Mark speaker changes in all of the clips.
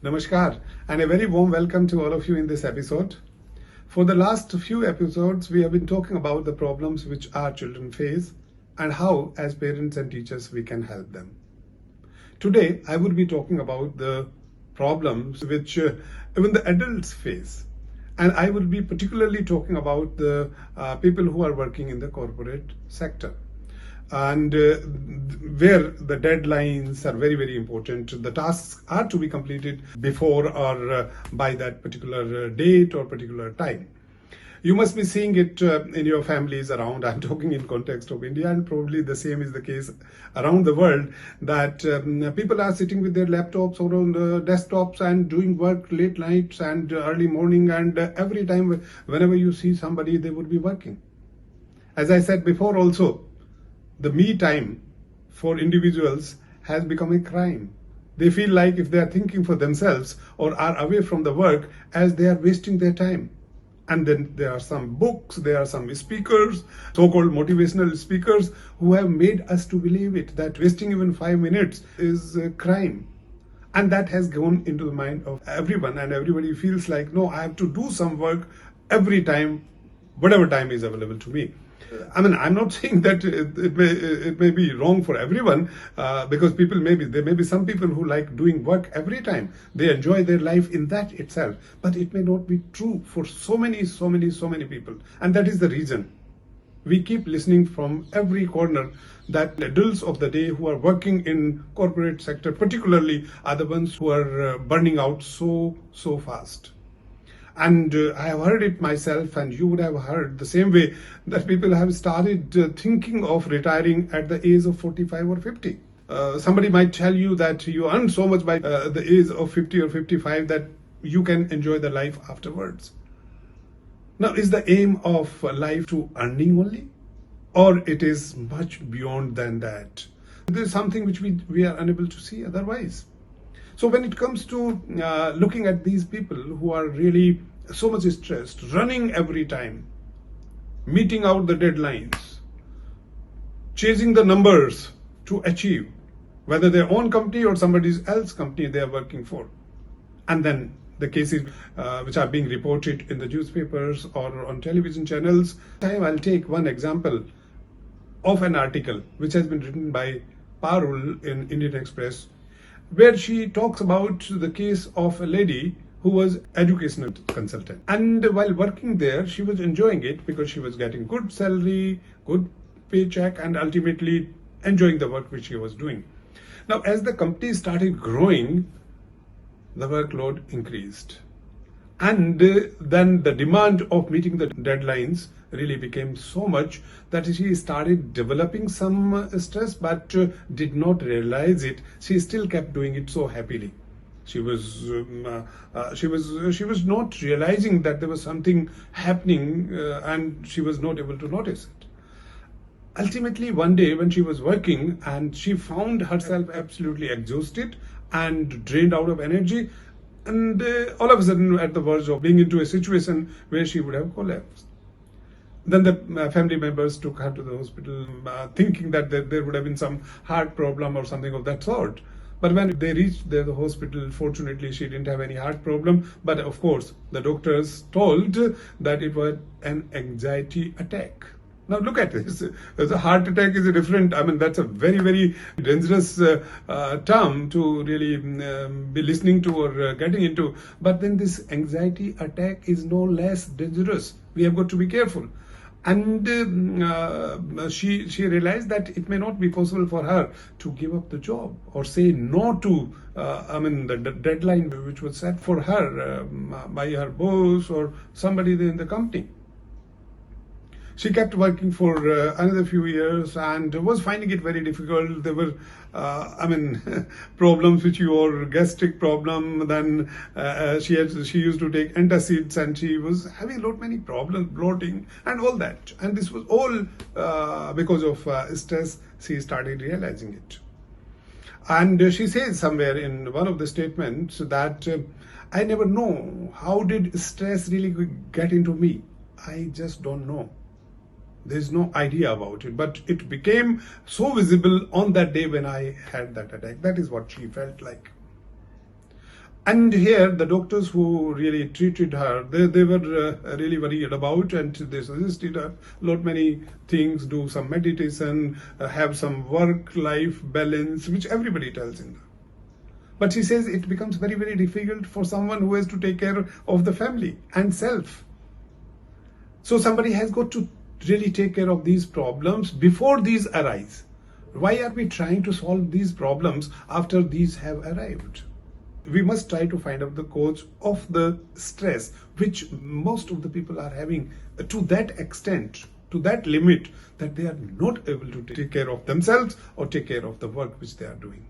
Speaker 1: Namaskar, and a very warm welcome to all of you in this episode. For the last few episodes, we have been talking about the problems which our children face and how, as parents and teachers, we can help them. Today, I would be talking about the problems which even the adults face. And I will be particularly talking about the people who are working in the corporate sector. And where the deadlines are very, very important. The tasks are to be completed before or by that particular date or particular time. You must be seeing it in your families around. I'm talking in context of India, and probably the same is the case around the world, that people are sitting with their laptops or on the desktops and doing work late nights and early morning, and every time whenever you see somebody, they would be working. As I said before also, the me time for individuals has become a crime. They feel like if they are thinking for themselves or are away from the work, as they are wasting their time. And then there are some books, there are some speakers, so-called motivational speakers, who have made us to believe it, that wasting even 5 minutes is a crime. And that has gone into the mind of everyone, and everybody feels like, no, I have to do some work every time, whatever time is available to me. I mean, I'm not saying that it may be wrong for everyone, because there may be some people who like doing work every time. They enjoy their life in that itself. But it may not be true for so many people. And that is the reason we keep listening from every corner that adults of the day who are working in corporate sector particularly are the ones who are burning out so fast. And I have heard it myself, and you would have heard the same way, that people have started thinking of retiring at the age of 45 or 50. Somebody might tell you that you earn so much by the age of 50 or 55 that you can enjoy the life afterwards. Now, is the aim of life to earning only? Or it is much beyond than that? There is something which we are unable to see otherwise. So when it comes to looking at these people who are really so much stressed, running every time, meeting out the deadlines, chasing the numbers to achieve, whether their own company or somebody else's company they are working for. And then the cases which are being reported in the newspapers or on television channels. I'll take one example of an article which has been written by Parul in Indian Express, where she talks about the case of a lady who was educational consultant. And while working there, she was enjoying it because she was getting good salary, good paycheck, and ultimately enjoying the work which she was doing. Now, as the company started growing, the workload increased. And then the demand of meeting the deadlines really became so much that she started developing some stress, but did not realize it. She still kept doing it so happily. She was not realizing that there was something happening, and she was not able to notice it. Ultimately, one day when she was working and she found herself absolutely exhausted and drained out of energy, and all of a sudden at the verge of being into a situation where she would have collapsed. Then the family members took her to the hospital, thinking that there would have been some heart problem or something of that sort. But when they reached the hospital, fortunately she didn't have any heart problem. But of course, the doctors told that it was an anxiety attack. Now look at this. The heart attack is a different, that's a very, very dangerous term to really be listening to or getting into. But then this anxiety attack is no less dangerous. We have got to be careful. And she realized that it may not be possible for her to give up the job or say no to the deadline which was set for her by her boss or somebody in the company. She kept working for another few years and was finding it very difficult. There were, problems which were gastric problem. Then she used to take antacids, and she was having many problems, bloating and all that. And this was all because of stress. She started realizing it. And she says somewhere in one of the statements that I never know how did stress really get into me. I just don't know. There's no idea about it, but it became so visible on that day when I had that attack. That is what she felt like. And here, the doctors who really treated her, they were really worried about, and they suggested her lot many things, do some meditation, have some work-life balance, which everybody tells in. But she says it becomes very, very difficult for someone who has to take care of the family and self. So somebody has got to really take care of these problems before these arise. Why are we trying to solve these problems after these have arrived? We must try to find out the cause of the stress which most of the people are having to that extent, to that limit, that they are not able to take care of themselves or take care of the work which they are doing.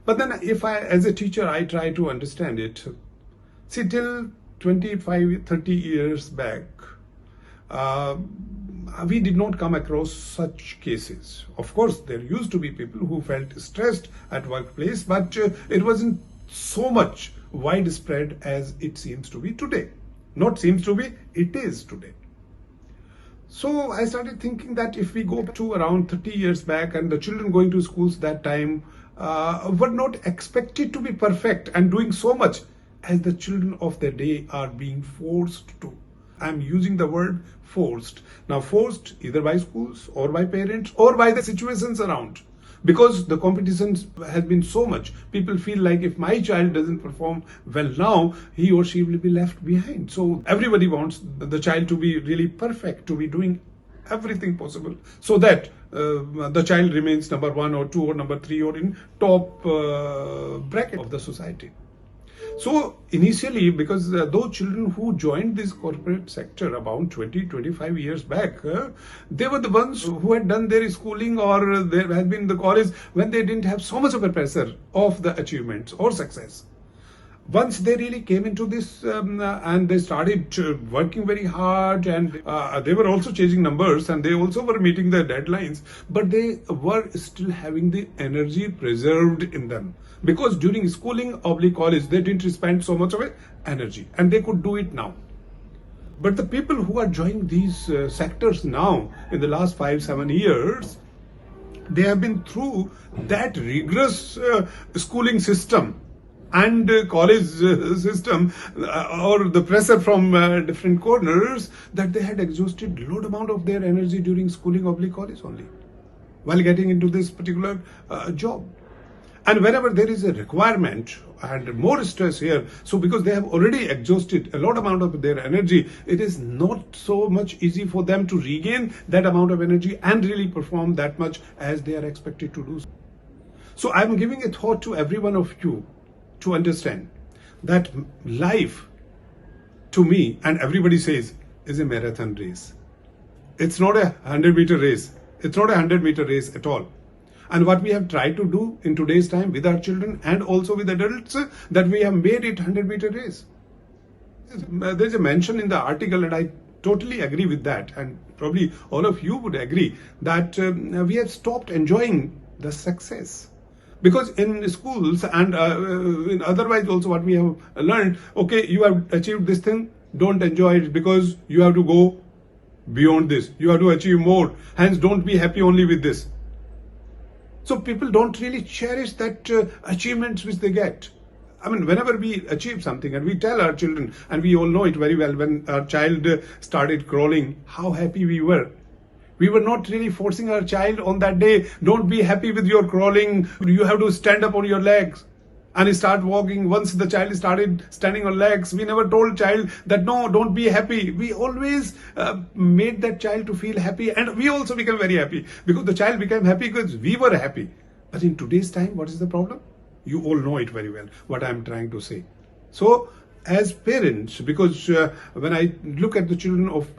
Speaker 1: But then if I, as a teacher, I try to understand it. See, till 25, 30 years back, we did not come across such cases. Of course, there used to be people who felt stressed at workplace, but it wasn't so much widespread as it seems to be today. Not seems to be, it is today. So I started thinking that if we go to around 30 years back, and the children going to schools that time were not expected to be perfect and doing so much as the children of their day are being forced to. I'm using the word forced. Now, forced either by schools or by parents or by the situations around. Because the competition has been so much, people feel like if my child doesn't perform well now, he or she will be left behind. So everybody wants the child to be really perfect, to be doing everything possible so that the child remains number 1 or 2 or number 3 or in top bracket of the society. So initially, because those children who joined this corporate sector about 20-25 years back, they were the ones who had done their schooling or there had been the college when they didn't have so much of a pressure of the achievements or success. Once they really came into this and they started working very hard, and they were also chasing numbers and they also were meeting their deadlines, but they were still having the energy preserved in them, because during schooling or college they didn't spend so much of it energy and they could do it now. But the people who are joining these sectors now in the last 5-7 years, they have been through that rigorous schooling system and college system or the pressure from different corners, that they had exhausted a lot amount of their energy during schooling or college only while getting into this particular job. And whenever there is a requirement and more stress here, so because they have already exhausted a lot amount of their energy, it is not so much easy for them to regain that amount of energy and really perform that much as they are expected to do. So I'm giving a thought to every one of you to understand that life, to me, and everybody says, is a marathon race. It's not a 100-meter race. It's not a 100-meter race at all. And what we have tried to do in today's time with our children and also with adults, that we have made it 100-meter race. There's a mention in the article, and I totally agree with that, and probably all of you would agree, that we have stopped enjoying the success. Because in schools and in otherwise also what we have learned, okay, you have achieved this thing, don't enjoy it because you have to go beyond this. You have to achieve more. Hence, don't be happy only with this. So people don't really cherish that achievements which they get. I mean, whenever we achieve something and we tell our children, and we all know it very well, when our child started crawling, how happy we were. We were not really forcing our child on that day, don't be happy with your crawling, you have to stand up on your legs and start walking. Once the child started standing on legs, we never told child that no, don't be happy. We always made that child to feel happy, and we also became very happy because the child became happy because we were happy. But in today's time, what is the problem? You all know it very well, what I'm trying to say. So as parents, because when I look at the children of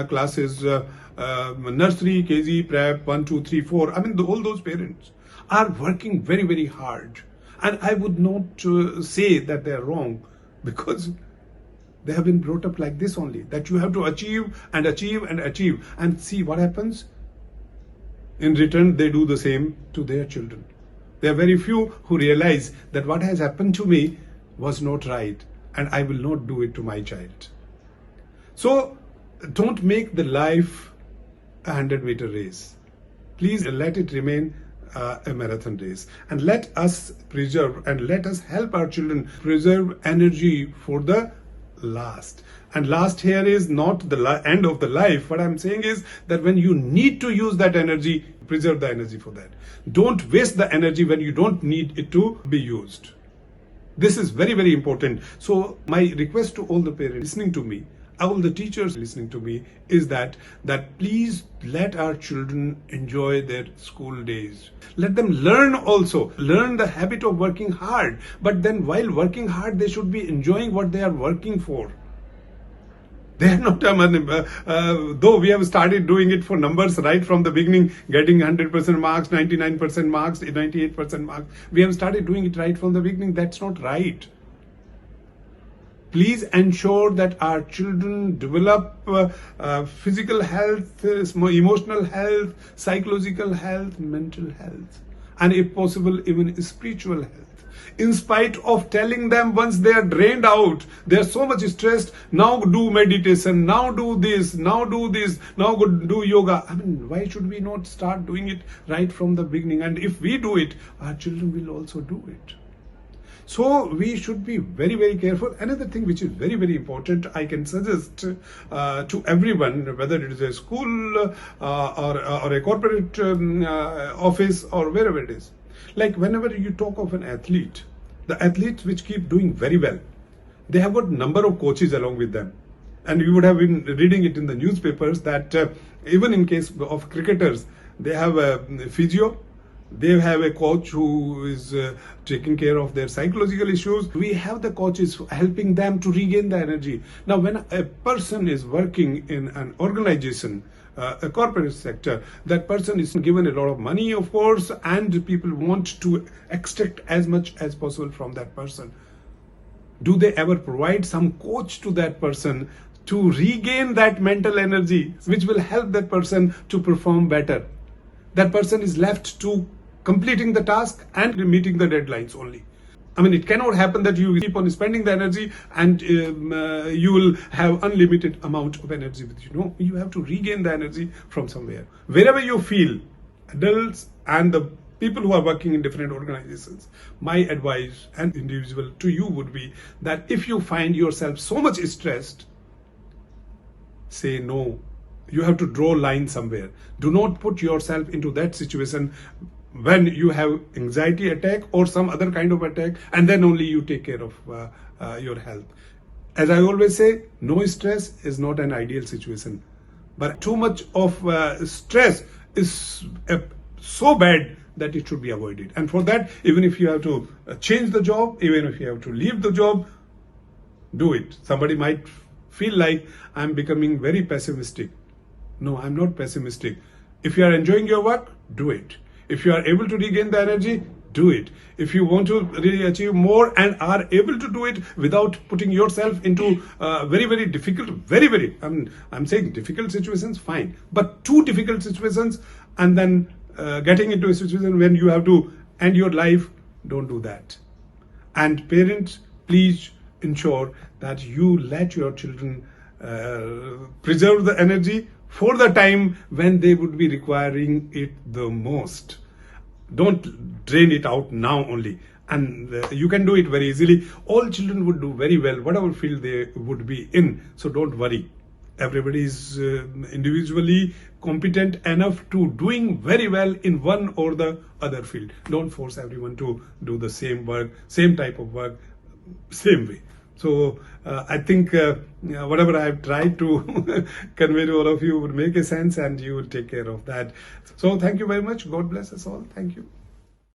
Speaker 1: classes, nursery, KG, prep, 1, 2, 3, 4, I mean, all those parents are working very, very hard. And I would not say that they're wrong, because they have been brought up like this only, that you have to achieve and achieve and achieve, and see what happens. In return, they do the same to their children. There are very few who realize that what has happened to me was not right, and I will not do it to my child. So don't make the life a 100-meter race. Please let it remain a marathon race. And let us preserve and let us help our children preserve energy for the last. And last here is not the end of the life. What I'm saying is that when you need to use that energy, preserve the energy for that. Don't waste the energy when you don't need it to be used. This is very, very important. So my request to all the parents listening to me, all the teachers listening to me, is that please let our children enjoy their school days. Let them learn also. Learn the habit of working hard. But then while working hard, they should be enjoying what they are working for. They are not, though we have started doing it for numbers right from the beginning, getting 100% marks, 99% marks, 98% marks. We have started doing it right from the beginning. That's not right. Please ensure that our children develop physical health, emotional health, psychological health, mental health, and if possible, even spiritual health. In spite of telling them once they are drained out, they are so much stressed, now do meditation, now do this, now do this, now do yoga. I mean, why should we not start doing it right from the beginning? And if we do it, our children will also do it. So we should be very, very careful. Another thing which is very, very important, I can suggest to everyone, whether it is a school or a corporate office or wherever it is. Like whenever you talk of an athlete, the athletes which keep doing very well, they have got number of coaches along with them. And you would have been reading it in the newspapers that even in case of cricketers, they have a physio, they have a coach who is taking care of their psychological issues. We have the coaches helping them to regain the energy. Now, when a person is working in an organization, a corporate sector, that person is given a lot of money, of course, and people want to extract as much as possible from that person. Do they ever provide some coach to that person to regain that mental energy, which will help that person to perform better? That person is left to completing the task and meeting the deadlines only. I mean, it cannot happen that you keep on spending the energy and you will have unlimited amount of energy with you. No, you have to regain the energy from somewhere. Wherever you feel, adults and the people who are working in different organizations, my advice and individual to you would be that if you find yourself so much stressed, say no. You have to draw a line somewhere. Do not put yourself into that situation when you have anxiety attack or some other kind of attack, and then only you take care of your health. As I always say, no stress is not an ideal situation, but too much of stress is so bad that it should be avoided. And for that, even if you have to change the job, even if you have to leave the job, do it. Somebody might feel like I'm becoming very pessimistic. No, I'm not pessimistic. If you are enjoying your work, do it. If you are able to regain the energy, do it. If you want to really achieve more and are able to do it without putting yourself into very, very difficult, I'm saying difficult situations, fine. But too difficult situations and then getting into a situation when you have to end your life, don't do that. And parents, please ensure that you let your children preserve the energy for the time when they would be requiring it the most. Don't drain it out now only. And you can do it very easily. All children would do very well, whatever field they would be in. So don't worry. Everybody is individually competent enough to doing very well in one or the other field. Don't force everyone to do the same work, same type of work, same way. So I think whatever I have tried to convey to all of you would make a sense and you will take care of that. So thank you very much. God bless us all. Thank you.